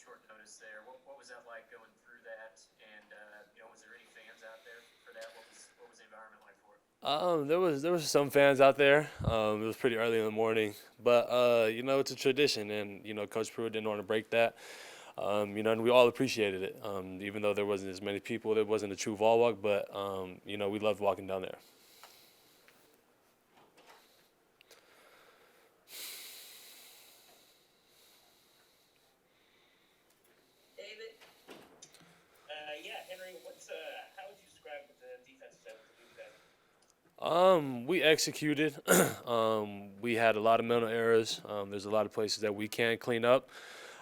short notice there. What was that like going through that? And was there any fans out there for that? What was the environment like for it? There was some fans out there. It was pretty early in the morning, but it's a tradition, and Coach Pruitt didn't want to break that. And we all appreciated it. Even though there wasn't as many people, there wasn't a true Vol walk, but we loved walking down there. David, Yeah, Henry, how would you describe the defense was able to do today? We executed. We had a lot of mental errors. There's a lot of places that we can clean up.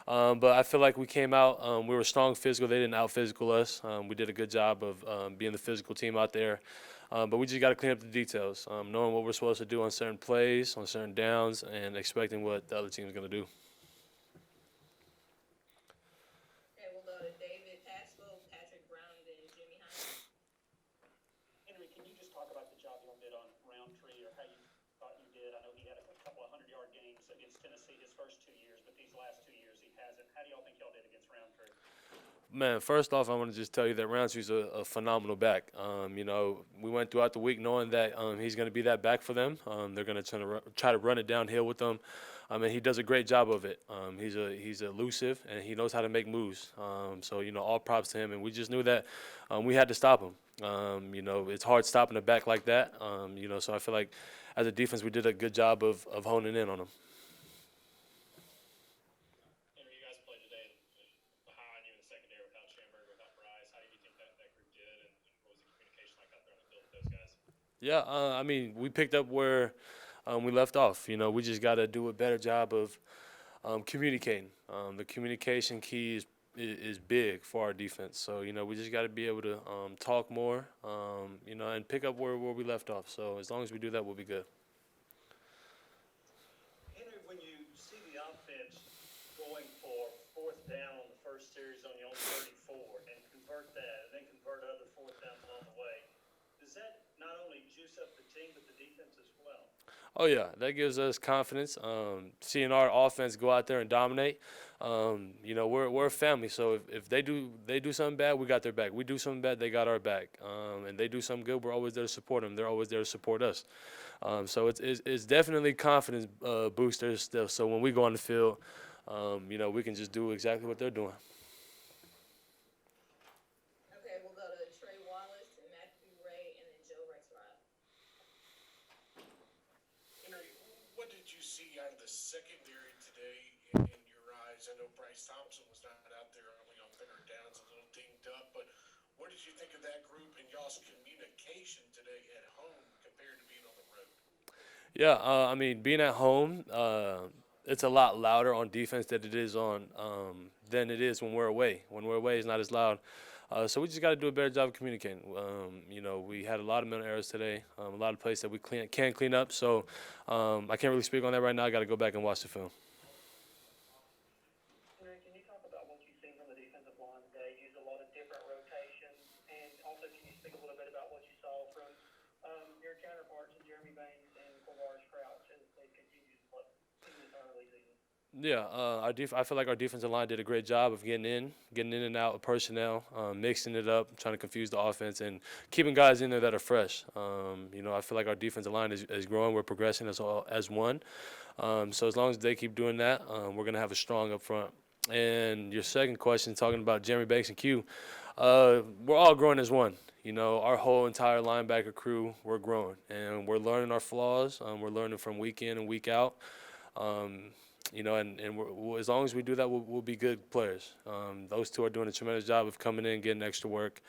But I feel like we came out. We were strong physical. They didn't out physical us. We did a good job of being the physical team out there. But we just got to clean up the details, knowing what we're supposed to do on certain plays, on certain downs, and expecting what the other team is going to do. okay, we'll go to David Pascal, Patrick Brown, and then Jimmy Hines. Henry, can you just talk about the job you did on Roundtree or how you thought you did? I know he had a couple of 100-yard games against Tennessee his first 2 years, but these last 2 years he hasn't. How do y'all think y'all did against Roundtree? Man, first off, I want to just tell you that Roundtree's a phenomenal back. We went throughout the week knowing that he's going to be that back for them. They're going to try to run it downhill with them. And he does a great job of it. He's elusive and he knows how to make moves. So all props to him. And we just knew that we had to stop him. It's hard stopping a back like that. So I feel like as a defense, we did a good job of honing in on him. Henry, you guys played today behind you in the secondary without Schamberger, without Bryce. How do you think that group did, and what was the communication like out there on the field with those guys? Yeah, we picked up where we left off. We just got to do a better job of communicating. The communication key is big for our defense. So we just got to be able to talk more, and pick up where we left off. So as long as we do that, we'll be good. Henry, when you see the offense going for fourth down on the first series on your own 34 and convert that and then convert other fourth downs along the way, does that not only juice up the team but the defense as well? Oh yeah, that gives us confidence. Seeing our offense go out there and dominate. We're a family. So if they do something bad, we got their back. We do something bad, they got our back. And they do something good, we're always there to support them. They're always there to support us. So it's definitely confidence boosters still. So when we go on the field, we can just do exactly what they're doing. Okay, we'll go to Trey Wallace and Matthew Ray, and then Joe Rexrod. Henry, what did you see out of the secondary today in your eyes? I know Bryce Thompson was not out there only on better downs, a little dinged up, but what did you think of that group and y'all's communication today at home compared to being on the road? Yeah, being at home, it's a lot louder on defense than it is when we're away. When we're away, it's not as loud. So we just got to do a better job of communicating. We had a lot of mental errors today, a lot of plays that we can clean up. So I can't really speak on that right now. I got to go back and watch the film. Henry, can you talk about what you've seen from the defensive line today? Used a lot of different rotations, and also can you speak a little bit about what you saw from your counterparts in Jeremy Baines and Quavaris Crouch as they continue to play in this early season? Yeah, I feel like our defensive line did a great job of getting in and out of personnel, mixing it up, trying to confuse the offense, and keeping guys in there that are fresh. I feel like our defensive line is growing. We're progressing as one. So as long as they keep doing that, we're gonna have a strong up front. And your second question, talking about Jeremy Banks and Q, we're all growing as one. Our whole entire linebacker crew, we're growing, and we're learning our flaws. We're learning from week in and week out. As long as we do that, we'll be good players. Those two are doing a tremendous job of coming in, getting extra work,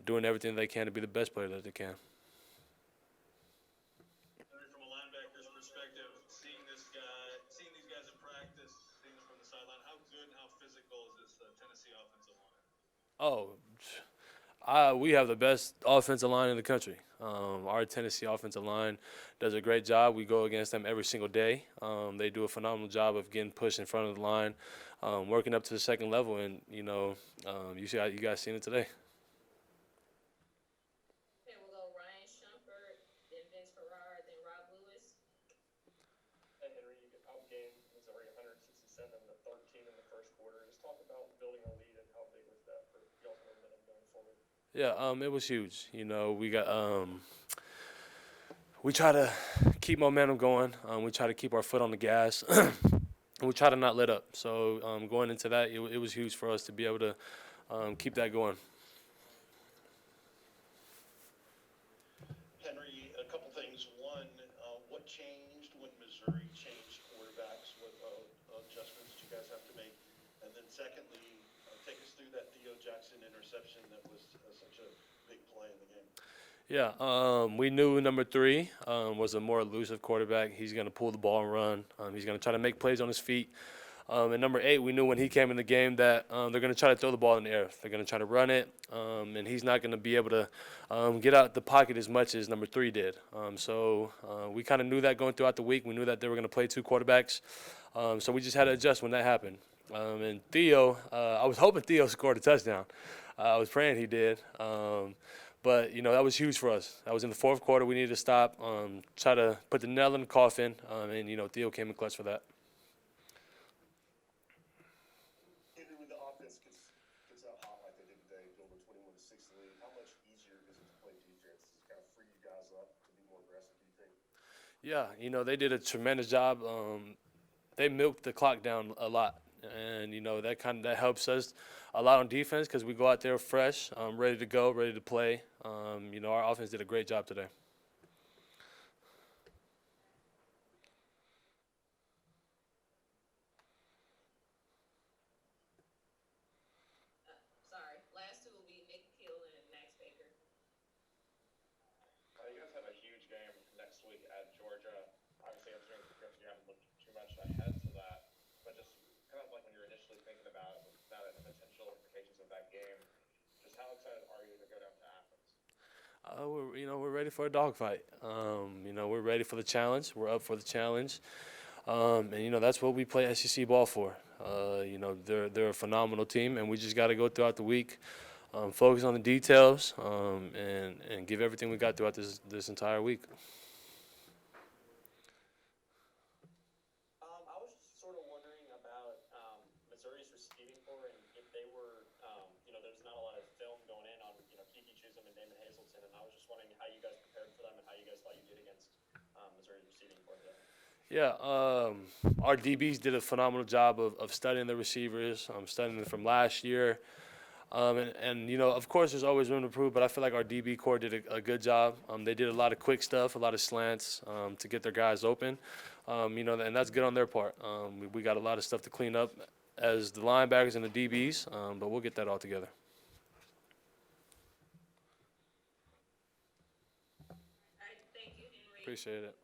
doing everything they can to be the best player that they can. From a linebacker's perspective, seeing these guys in practice, seeing them from the sideline, how good and how physical is this Tennessee offensive line? Oh, we have the best offensive line in the country. Our Tennessee offensive line does a great job. We go against them every single day. They do a phenomenal job of getting pushed in front of the line, working up to the second level, and you guys seen it today. Okay, we'll go Ryan Shumpert, then Vince Ferrara, then Rob Lewis. Hey, Henry, you could out game Missouri 167 to 13 in the first quarter. Just talk Yeah, it was huge. We try to keep momentum going. We try to keep our foot on the gas. And we try to not let up. So going into that, it was huge for us to be able to keep that going. Henry, a couple things. One, what changed when Missouri changed quarterbacks? What adjustments did you guys have to make? And then secondly, take us through that Theo Jackson interception that was such a big play in the game. Yeah, we knew number 3 was a more elusive quarterback. He's going to pull the ball and run. He's going to try to make plays on his feet. And number 8, we knew when he came in the game that they're going to try to throw the ball in the air. They're going to try to run it, and he's not going to be able to get out the pocket as much as number 3 did. So we kind of knew that going throughout the week. We knew that they were going to play 2 quarterbacks. So we just had to adjust when that happened. And Theo, I was hoping Theo scored a touchdown. I was praying he did. But, that was huge for us. That was in the 4th quarter. We needed to stop, try to put the nail in the coffin, and, Theo came in clutch for that. Henry, when the offense gets out hot like they did today, build a 21-6 lead, how much easier is it to play defense? Does it kind of free you guys up to be more aggressive, do you think? Yeah, they did a tremendous job. They milked the clock down a lot. And, that helps us a lot on defense because we go out there fresh, ready to go, ready to play. Our offense did a great job today. Sorry, last two will be Nick Hill and Max Baker. You guys have a huge game next week at Georgia. Obviously, I'm sure you haven't looked too much ahead to that, but just kind of like when you're initially thinking about now the potential implications of that game, just how excited are you to go down to Athens? We're ready for a dogfight. We're ready for the challenge. We're up for the challenge. And that's what we play SEC ball for. They're a phenomenal team, and we just got to go throughout the week, focus on the details, and give everything we got throughout this entire week. I was just sort of wondering about Missouri's receiving core and if they were, there's not a lot of film going in on, Kiki Chisholm and Damon Hazelton, and I was just wondering how you guys prepared for them and how you guys thought you did against Missouri's receiving core today. Yeah, our DBs did a phenomenal job of studying the receivers, studying them from last year. Of course, there's always room to improve, but I feel like our DB core did a good job. They did a lot of quick stuff, a lot of slants to get their guys open, and that's good on their part. We got a lot of stuff to clean up as the linebackers and the DBs, but we'll get that all together. All right, thank you, Henry. Appreciate it.